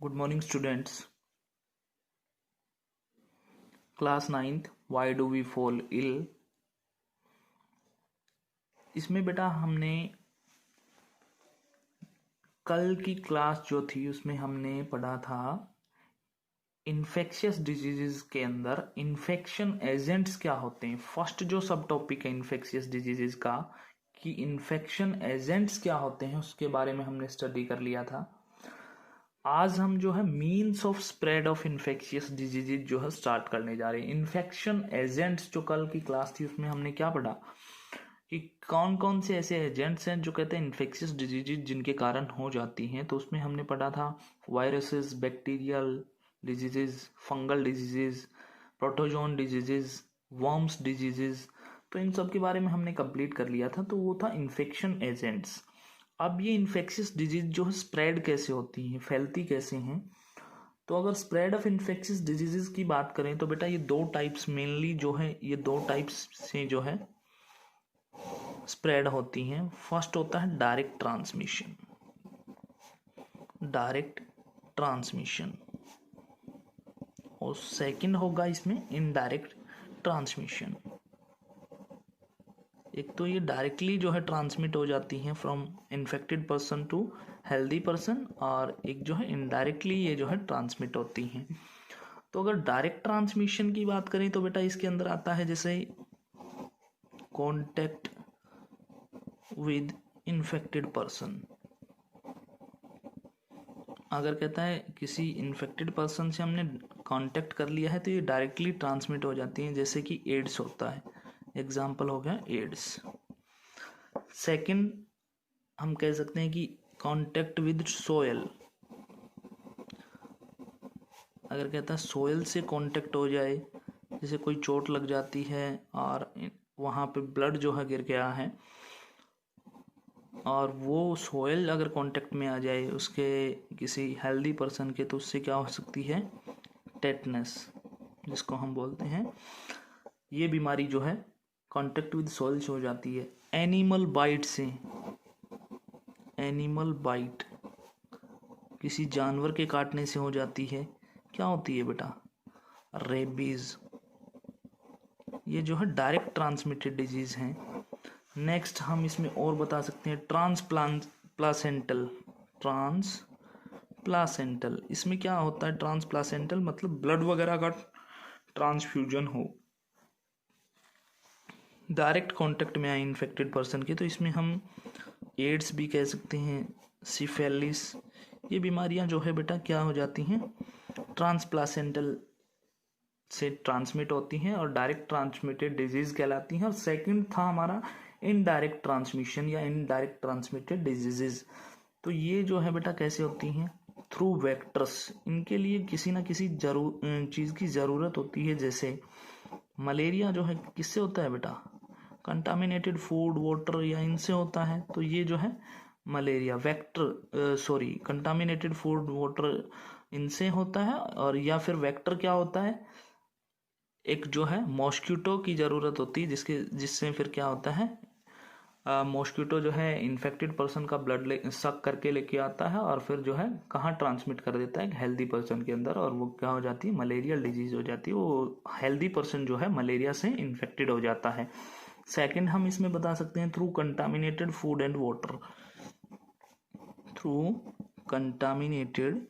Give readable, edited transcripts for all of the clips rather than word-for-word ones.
Good morning, students. Class 9th. Why do we fall ill? इसमें बेटा हमने कल की क्लास जो थी उसमें हमने पढ़ा था इन्फेक्शियस डिजीजेस के अंदर इन्फेक्शन एजेंट्स क्या होते हैं। फर्स्ट जो सब टॉपिक है इन्फेक्शियस डिजीजेस का कि इन्फेक्शन एजेंट्स क्या होते हैं उसके बारे में हमने स्टडी कर लिया था। आज हम जो है means of spread of infectious diseases जो है स्टार्ट करने जा रहे हैं। इन्फेक्शन एजेंट्स जो कल की क्लास थी उसमें हमने क्या पढ़ा कि कौन कौन से ऐसे एजेंट्स हैं जो कहते हैं इन्फेक्शियस डिजीजेज जिनके कारण हो जाती हैं। तो उसमें हमने पढ़ा था viruses, bacterial diseases, fungal diseases, protozoan diseases, worms diseases. तो इन सब के बारे में हमने कंप्लीट कर लिया था। तो वो था इन्फेक्शन एजेंट्स। अब ये इन्फेक्शियस डिजीज जो है स्प्रेड कैसे होती हैं, फैलती कैसे हैं। तो अगर स्प्रेड ऑफ इन्फेक्शियस डिजीजेस की बात करें तो बेटा ये दो टाइप्स मेनली जो है ये दो टाइप्स से जो है स्प्रेड होती हैं। फर्स्ट होता है डायरेक्ट ट्रांसमिशन, डायरेक्ट ट्रांसमिशन, और सेकंड होगा इसमें इनडायरेक्ट ट्रांसमिशन। एक तो ये डायरेक्टली जो है ट्रांसमिट हो जाती हैं from infected person to healthy person, और एक जो है इनडायरेक्टली ये जो है ट्रांसमिट होती हैं। तो अगर डायरेक्ट ट्रांसमिशन की बात करें तो बेटा इसके अंदर आता है जैसे कॉन्टेक्ट विद इन्फेक्टेड पर्सन। अगर कहता है किसी इन्फेक्टेड पर्सन से हमने कांटेक्ट कर लिया है तो ये डायरेक्टली ट्रांसमिट हो जाती हैं, जैसे कि एड्स होता है। एग्जाम्पल हो गया एड्स। सेकंड हम कह सकते हैं कि कांटेक्ट विद सोयल। अगर कहता है सोयल से कांटेक्ट हो जाए, जैसे कोई चोट लग जाती है और वहाँ पे ब्लड जो है गिर गया है और वो सोयल अगर कांटेक्ट में आ जाए उसके किसी हेल्दी पर्सन के, तो उससे क्या हो सकती है टेटनस, जिसको हम बोलते हैं। ये बीमारी जो है कांटेक्ट विद सोयल से हो जाती है। एनिमल बाइट से, एनिमल बाइट किसी जानवर के काटने से हो जाती है। क्या होती है बेटा रेबीज। ये जो है डायरेक्ट ट्रांसमिटेड डिजीज हैं। नेक्स्ट हम इसमें और बता सकते हैं ट्रांसप्लासेंटल। ट्रांसप्लासेंटल इसमें क्या होता है ट्रांसप्लासेंटल मतलब ब्लड वगैरह का ट्रांसफ्यूजन हो, डायरेक्ट कांटेक्ट में आए इन्फेक्टेड पर्सन के। तो इसमें हम एड्स भी कह सकते हैं, सिफेलिस। ये बीमारियां जो है बेटा क्या हो जाती हैं ट्रांसप्लासेंटल से ट्रांसमिट होती हैं और डायरेक्ट ट्रांसमिटेड डिजीज कहलाती हैं। और सेकंड था हमारा इनडायरेक्ट ट्रांसमिशन या इनडायरेक्ट ट्रांसमिटेड डिजीजेज। तो ये जो है बेटा कैसे होती हैं थ्रू वेक्टर्स। इनके लिए किसी ना किसी चीज़ की ज़रूरत होती है। जैसे मलेरिया जो है किससे होता है बेटा कंटामिनेटेड फूड, वाटर या इनसे होता है। तो ये जो है malaria vector contaminated food, water इनसे होता है। और या फिर वेक्टर क्या होता है, एक जो है मॉस्किटो की ज़रूरत होती है जिससे फिर क्या होता है मॉस्किटो जो है इन्फेक्टेड पर्सन का ब्लड सक करके लेके आता है और फिर जो है कहाँ ट्रांसमिट कर देता है हेल्दी पर्सन के अंदर, और वो क्या हो जाती है मलेरियल डिजीज हो जाती है। वो हेल्दी पर्सन जो है मलेरिया से इन्फेक्टेड हो जाता है। सेकंड हम इसमें बता सकते हैं through contaminated food and water. Through contaminated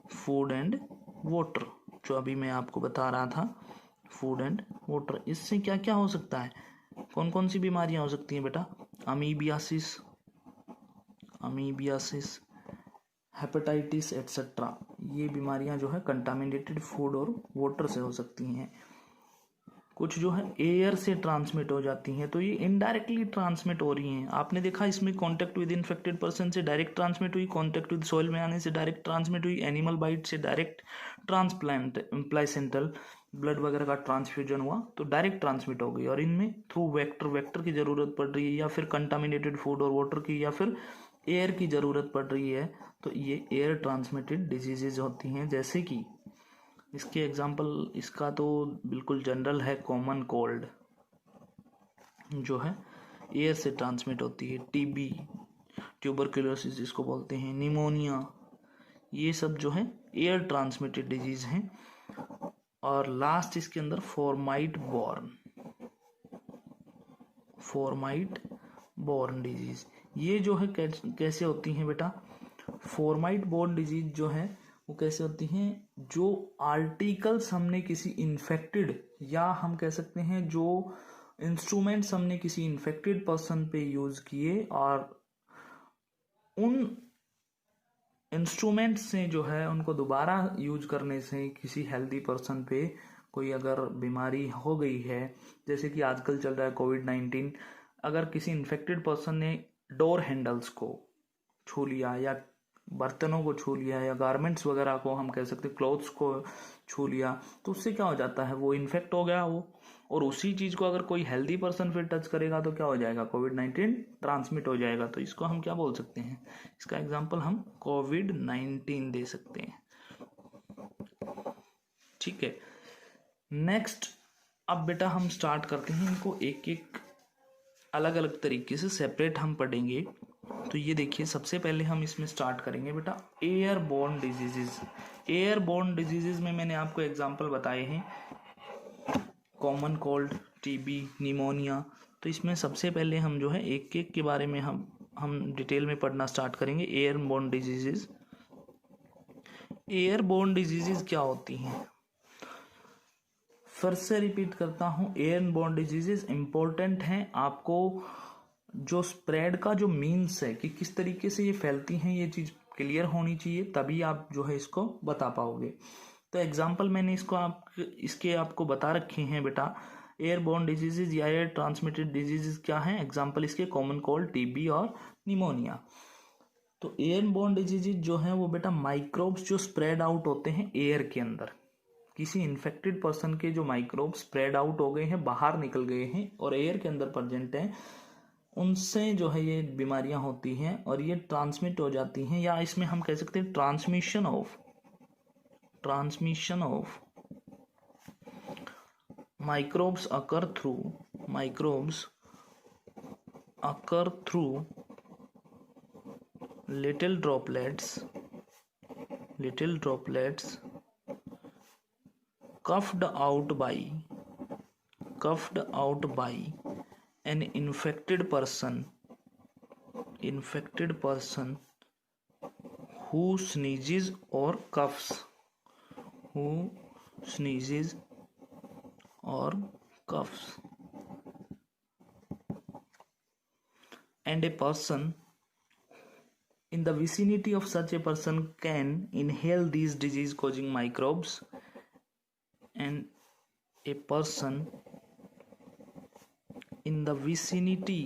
food and water जो अभी मैं आपको बता रहा था, फूड एंड वाटर। इससे क्या क्या हो सकता है, कौन कौन सी बीमारियां हो सकती हैं बेटा अमीबियासिस, हेपेटाइटिस एट्सेट्रा। ये बीमारियां जो है कंटामिनेटेड फूड और वाटर से हो सकती हैं। कुछ जो है एयर से ट्रांसमिट हो जाती हैं, तो ये इनडायरेक्टली ट्रांसमिट हो रही हैं। आपने देखा इसमें कांटेक्ट विद इन्फेक्टेड पर्सन से डायरेक्ट ट्रांसमिट हुई, कांटेक्ट विद सॉइल में आने से डायरेक्ट ट्रांसमिट हुई, एनिमल बाइट से डायरेक्ट प्लासेंटल ब्लड वगैरह का ट्रांसफ्यूजन हुआ तो डायरेक्ट ट्रांसमिट हो गई। और इनमें थ्रू वेक्टर की ज़रूरत पड़ रही है, या फिर कंटामिनेटेड फूड और वाटर की, या फिर एयर की ज़रूरत पड़ रही है, तो ये एयर ट्रांसमिटेड डिजीजेज होती हैं। जैसे कि इसके एग्जांपल, इसका तो बिल्कुल जनरल है कॉमन कोल्ड जो है एयर से ट्रांसमिट होती है। टीबी, ट्यूबरकुलोसिस जिसको बोलते हैं, निमोनिया, ये सब जो है एयर ट्रांसमिटेड डिजीज हैं। और लास्ट इसके अंदर फॉर्माइट बोर्न डिजीज। ये जो है कैसे होती हैं बेटा? फॉर्माइट बोर्न डिजीज जो है वो कैसे होती हैं? जो आर्टिकल्स हमने किसी इन्फेक्टेड, या हम कह सकते हैं जो इंस्ट्रूमेंट्स हमने किसी इन्फेक्टेड पर्सन पे यूज किए, और उन इंस्ट्रूमेंट्स से जो है उनको दोबारा यूज करने से किसी हेल्दी पर्सन पे कोई अगर बीमारी हो गई है, जैसे कि आजकल चल रहा है कोविड-19, अगर किसी इन्फेक्टेड पर्सन ने डोर हैंडल्स को छू लिया, या बर्तनों को छू लिया, या गारमेंट्स वगैरह को, हम कह सकते क्लोथ्स को छू लिया, तो उससे क्या हो जाता है? वो इन्फेक्ट हो गया वो, और उसी चीज को अगर कोई हेल्दी पर्सन फिर टच करेगा तो क्या हो जाएगा? कोविड-19 ट्रांसमिट हो जाएगा। तो इसको हम क्या बोल सकते हैं? इसका एग्जांपल हम कोविड-19 दे सकते हैं। ठीक है, नेक्स्ट अब बेटा हम स्टार्ट करते हैं इनको एक एक अलग अलग तरीके से सेपरेट हम पढ़ेंगे। तो ये देखिए, सबसे पहले हम इसमें स्टार्ट करेंगे बेटा एयरबोर्न डिजीजेज। एयरबोर्न डिजीजेज में मैंने आपको एग्जांपल बताए हैं, कॉमन कोल्ड, टीबी, निमोनिया। तो इसमें सबसे पहले हम जो है एक एक के बारे में हम डिटेल में पढ़ना स्टार्ट करेंगे। Airborne diseases. एयरबोर्न डिजीजेज क्या होती हैं? फिर से रिपीट करता हूं, एयरबोर्न डिजीजेज इंपॉर्टेंट हैं। आपको जो स्प्रेड का जो मीन्स है कि किस तरीके से ये फैलती हैं, ये चीज क्लियर होनी चाहिए, तभी आप जो है इसको बता पाओगे। तो एग्जाम्पल मैंने इसके आपको बता रखे हैं बेटा। एयरबोर्न डिजीजेज या एयर ट्रांसमिटेड डिजीजेज क्या हैं? एग्जाम्पल इसके कॉमन कोल्ड, टीबी और निमोनिया। तो एयरबोर्न डिजीजेज जो है वो बेटा माइक्रोब्स जो स्प्रेड आउट होते हैं एयर के अंदर, किसी इन्फेक्टेड पर्सन के जो माइक्रोब स्प्रेड आउट हो गए हैं, बाहर निकल गए हैं और एयर के अंदर प्रेजेंट हैं, उनसे जो है ये बीमारियां होती हैं और ये ट्रांसमिट हो जाती हैं। या इसमें हम कह सकते हैं transmission of microbes occur through little droplets cuffed out by an infected person who sneezes or coughs and a person in the vicinity of such a person can inhale these disease causing microbes, and a person in the vicinity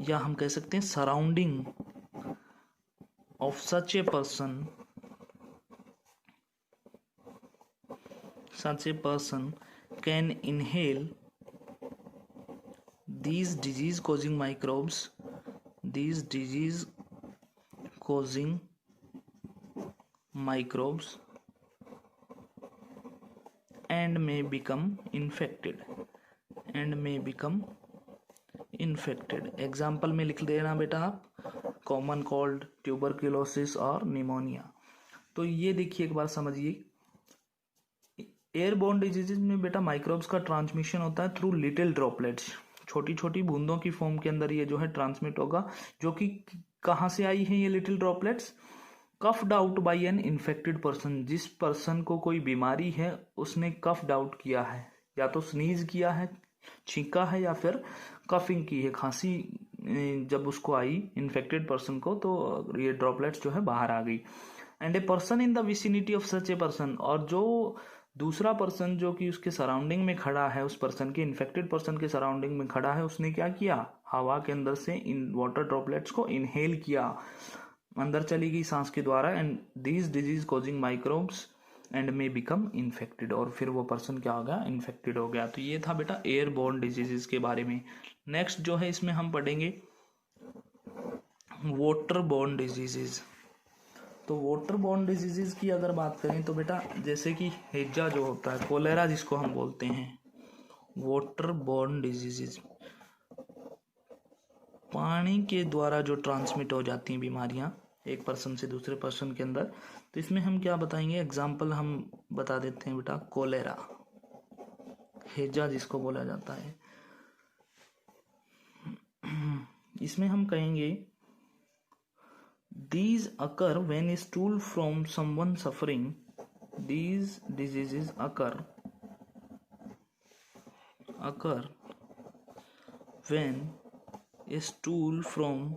या हम कह सकते हैं surrounding of such a person can inhale these disease causing microbes and may become infected example में लिख देना बेटा आप, कॉमन कोल्ड, ट्यूबरक्लोसिस और निमोनिया। तो ये देखिए एक बार समझिए, एयरबोर्न डिजीजेज में बेटा माइक्रोब्स का ट्रांसमिशन होता है थ्रू लिटिल ड्रॉपलेट्स, छोटी छोटी बूंदों की फॉर्म के अंदर ये जो है ट्रांसमिट होगा। जो कि कहाँ से आई है ये little droplets? Cuffed out by an infected person, जिस पर्सन को कोई बीमारी है उसने कफ्ड आउट किया है, या तो स्नीज किया है, छींका है, या फिर कफिंग की है, खांसी जब उसको आई इन्फेक्टेड पर्सन को, तो ये ड्रॉपलेट्स जो है बाहर आ गई। And a person in the vicinity of such a person, और जो दूसरा पर्सन जो कि उसके सराउंडिंग में खड़ा है, उस पर्सन के इन्फेक्टेड पर्सन के सराउंडिंग में खड़ा है, उसने क्या किया? हवा के अंदर से इन वाटर ड्रॉपलेट्स को इनहेल किया, अंदर चली गई सांस के द्वारा, and these disease causing microbes and may become infected, और फिर वो पर्सन क्या हो गया? इन्फेक्टेड हो गया। तो ये था बेटा एयरबोर्न डिजीजेस के बारे में। नेक्स्ट जो है इसमें हम पढ़ेंगे वाटरबोर्न डिजीजेस। तो वाटरबोर्न डिजीजेस की अगर बात करें तो बेटा जैसे कि हैजा जो होता है, कोलेरा जिसको हम बोलते हैं, वाटरबोर्न डिजीजेस पानी के द्वारा जो ट्रांसमिट हो जाती हैं बीमारियां। एक पर्सन से दूसरे पर्सन के अंदर। तो इसमें हम क्या बताएंगे, एग्जाम्पल हम बता देते हैं बेटा। कोलेरा, हैजा जिसको बोला जाता है, इसमें हम कहेंगे these occur when a stool from someone suffering these diseases occur when a stool from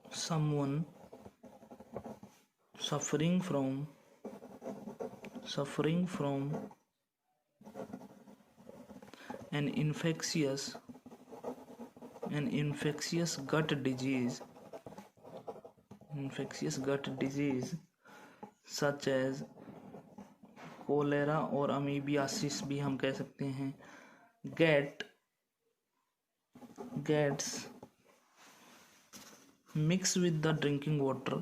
someone suffering from an infectious gut disease such as cholera और अमीबियासिस भी हम कह सकते हैं, gets mixed with drinking water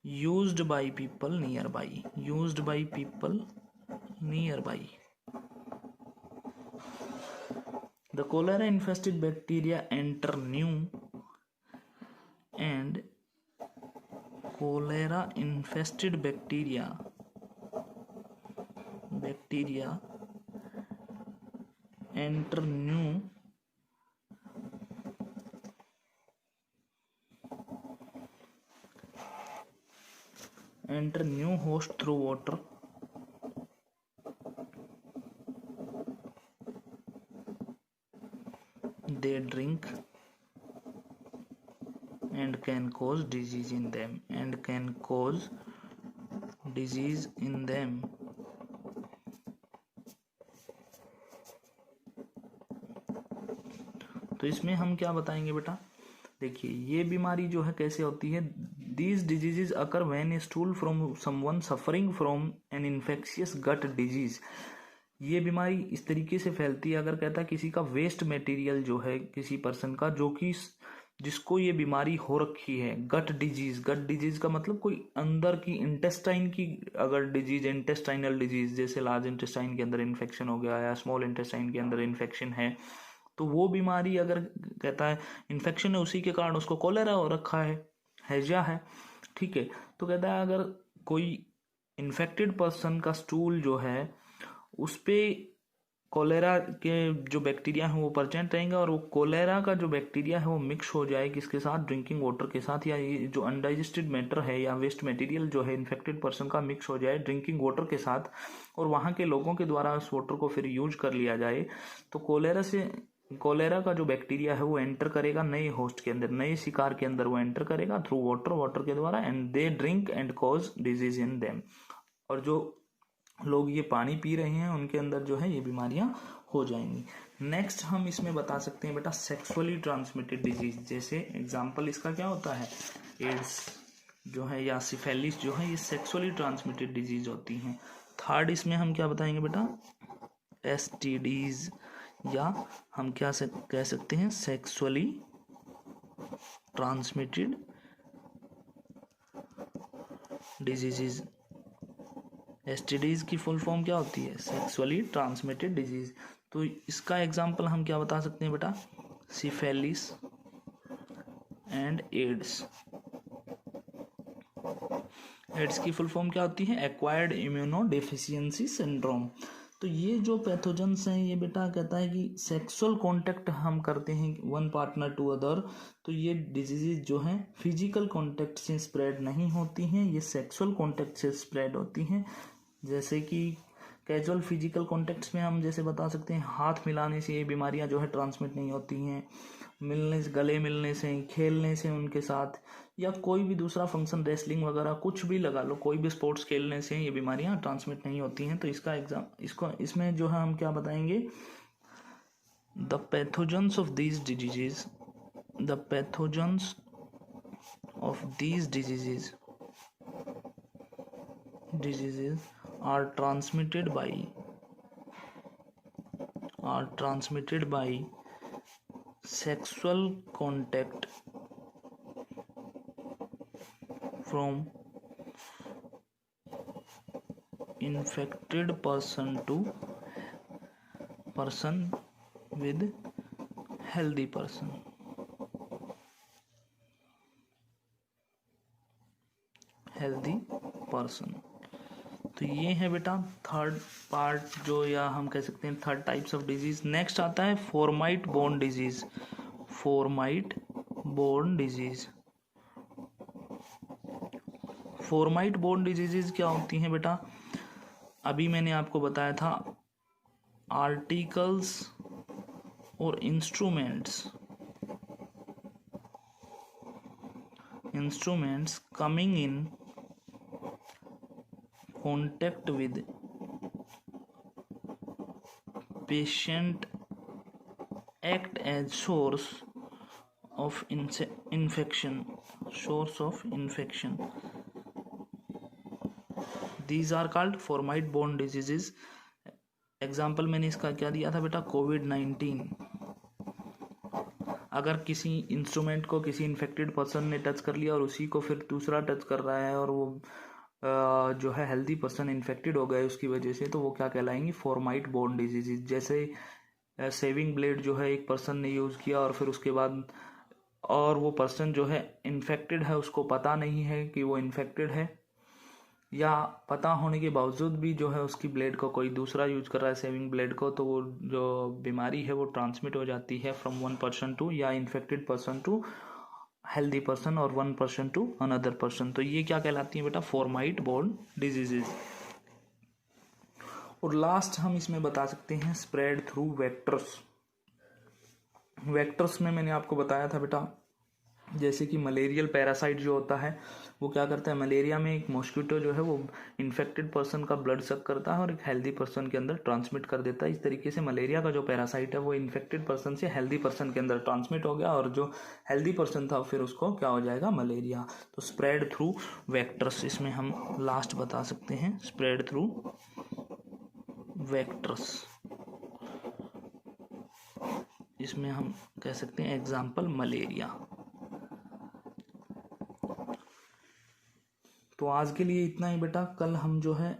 used by people nearby. The cholera infested bacteria enter new host through water. They drink and can cause disease in them. तो इसमें हम क्या बताएंगे बेटा, देखिए ये बीमारी जो है कैसे होती है। These diseases occur when a stool from someone suffering from an infectious gut disease. ये बीमारी इस तरीके से फैलती है, अगर कहता है किसी का वेस्ट मटेरियल जो है किसी पर्सन का जो कि जिसको ये बीमारी हो रखी है, गट डिजीज का मतलब कोई अंदर की इंटेस्टाइन की अगर डिजीज, इंटेस्टाइनल डिजीज, जैसे लार्ज इंटेस्टाइन के अंदर इन्फेक्शन हो गया या स्मॉल इंटेस्टाइन के अंदर इन्फेक्शन है, तो वो बीमारी अगर कहता है इन्फेक्शन है उसी के कारण उसको कोलेरा हो रखा है, हैजा है, ठीक है। तो कहता है अगर कोई इन्फेक्टेड पर्सन का स्टूल जो है उस पे कोलेरा के जो बैक्टीरिया हैं वो प्रेजेंट रहेंगे और वो कोलेरा का जो बैक्टीरिया है वो मिक्स हो जाए किसके साथ, ड्रिंकिंग वाटर के साथ, या ये जो अनडाइजेस्टेड मैटर है या वेस्ट मटेरियल जो है इन्फेक्टेड पर्सन का मिक्स हो जाए ड्रिंकिंग वाटर के साथ और वहाँ के लोगों के द्वारा उस वाटर को फिर यूज कर लिया जाए, तो कोलेरा का जो बैक्टीरिया है वो एंटर करेगा नए होस्ट के अंदर, नए शिकार के अंदर वो एंटर करेगा थ्रू वाटर के द्वारा, and they drink and cause disease in them. और जो लोग ये पानी पी रहे हैं उनके अंदर जो है ये बीमारियां हो जाएंगी। नेक्स्ट हम इसमें बता सकते हैं बेटा सेक्सुअली ट्रांसमिटेड डिजीज, जैसे एग्जांपल इसका क्या होता है, एड्स जो है या सिफेलिस जो है ये सेक्सुअली ट्रांसमिटेड डिजीज होती हैं। थर्ड इसमें हम क्या बताएंगे बेटा, एसटीडीज, या हम क्या कह सकते हैं सेक्सुअली ट्रांसमिटेड डिजीजेज। एसटीडीज की फुल फॉर्म क्या होती है, सेक्सुअली ट्रांसमिटेड डिजीज। तो इसका एग्जांपल हम क्या बता सकते हैं बेटा, सिफेलिस एंड एड्स। एड्स की फुल फॉर्म क्या होती है, एक्वायर्ड इम्यूनो डेफिशिएंसी सिंड्रोम। तो ये जो पैथोजेंस हैं ये बेटा कहता है कि सेक्सुअल कांटेक्ट हम करते हैं वन पार्टनर टू अदर, तो ये डिजीजेज जो हैं फिजिकल कांटेक्ट से स्प्रेड नहीं होती हैं, ये सेक्सुअल कांटेक्ट से स्प्रेड होती हैं। जैसे कि कैजुअल फिजिकल कांटेक्ट्स में हम जैसे बता सकते हैं हाथ मिलाने से ये बीमारियां जो है ट्रांसमिट नहीं होती हैं, मिलने से, गले मिलने से, खेलने से उनके साथ, या कोई भी दूसरा फंक्शन रेसलिंग वगैरह कुछ भी लगा लो, कोई भी स्पोर्ट्स खेलने से ये बीमारियां ट्रांसमिट नहीं होती हैं। तो इसमें जो है हम क्या बताएंगे, the pathogens of these diseases are transmitted by sexual contact from infected person to person with healthy person. Healthy person. तो ये है बेटा थर्ड पार्ट जो, या हम कह सकते हैं third types of disease. Next आता है fomite borne disease. Fomite borne disease. Fomite borne diseases क्या होती हैं बेटा? अभी मैंने आपको बताया था आर्टिकल्स और instruments coming in contact with patient act as source of infection. These are called formate borne diseases. Example मैंने इसका क्या दिया था बेटा? कोविड-19। अगर किसी इंस्ट्रूमेंट को किसी इन्फेक्टेड पर्सन ने टच कर लिया और उसी को फिर दूसरा टच कर रहा है और वो जो है हेल्दी पर्सन इन्फेक्टेड हो गए उसकी वजह से, तो वो क्या कहलाएंगी? फोर्माइट बोर्न डिजीज। जैसे सेविंग ब्लेड जो है एक पर्सन ने यूज़ किया और फिर उसके बाद और वो पर्सन जो है इन्फेक्टेड है, उसको पता नहीं है कि वो इन्फेक्टेड है, या पता होने के बावजूद भी जो है उसकी ब्लेड को कोई दूसरा यूज कर रहा है, सेविंग ब्लेड को, तो वो जो बीमारी है वो ट्रांसमिट हो जाती है फ्रॉम वन पर्सन टू, या infected person to healthy person और one person to another person. तो ये क्या कहलाती है बेटा? Fomite borne diseases. और लास्ट हम इसमें बता सकते हैं स्प्रेड थ्रू वेक्टर्स। वेक्टर्स में मैंने आपको बताया था बेटा, जैसे कि मलेरियल पैरासाइट जो होता है वो क्या करता है? मलेरिया में एक मॉस्किटो जो है वो इन्फेक्टेड पर्सन का ब्लड सक करता है और एक हेल्दी पर्सन के अंदर ट्रांसमिट कर देता है। इस तरीके से मलेरिया का जो पैरासाइट है वो इन्फेक्टेड पर्सन से हेल्दी पर्सन के अंदर ट्रांसमिट हो गया, और जो हेल्दी पर्सन था फिर उसको क्या हो जाएगा? मलेरिया। तो स्प्रेड थ्रू वेक्टर्स इसमें हम लास्ट बता सकते हैं, स्प्रेड थ्रू वेक्टर्स। इसमें हम कह सकते हैं एग्जाम्पल मलेरिया। तो आज के लिए इतना ही बेटा। कल हम जो है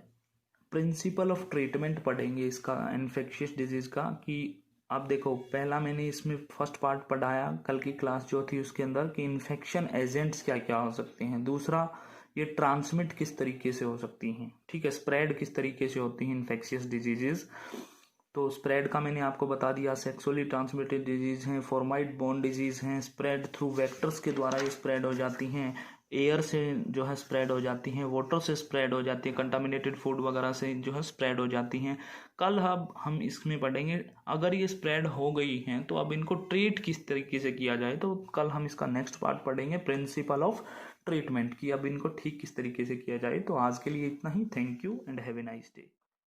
प्रिंसिपल ऑफ ट्रीटमेंट पढ़ेंगे इसका, इन्फेक्शियस डिजीज का। कि आप देखो, पहला मैंने इसमें फर्स्ट पार्ट पढ़ाया कल की क्लास जो थी उसके अंदर, कि इन्फेक्शन एजेंट्स क्या क्या हो सकते हैं। दूसरा, ये ट्रांसमिट किस तरीके से हो सकती हैं, ठीक है, स्प्रेड किस तरीके से होती हैं इन्फेक्शियस डिजीजेस। तो स्प्रेड का मैंने आपको बता दिया, सेक्सुअली ट्रांसमिटेड डिजीज हैं, फोर्माइट बोर्न डिजीज हैं, स्प्रेड थ्रू वेक्टर्स के द्वारा ये स्प्रेड हो जाती हैं, एयर से जो है स्प्रेड हो जाती हैं, वाटर से स्प्रेड हो जाती है, कंटामिनेटेड फूड वगैरह से जो है स्प्रेड हो जाती हैं। कल अब हम इसमें पढ़ेंगे अगर ये स्प्रेड हो गई हैं तो अब इनको ट्रीट किस तरीके से किया जाए। तो कल हम इसका नेक्स्ट पार्ट पढ़ेंगे, प्रिंसिपल ऑफ ट्रीटमेंट, की अब इनको ठीक किस तरीके से किया जाए। तो आज के लिए इतना ही। Thank you and have a nice day.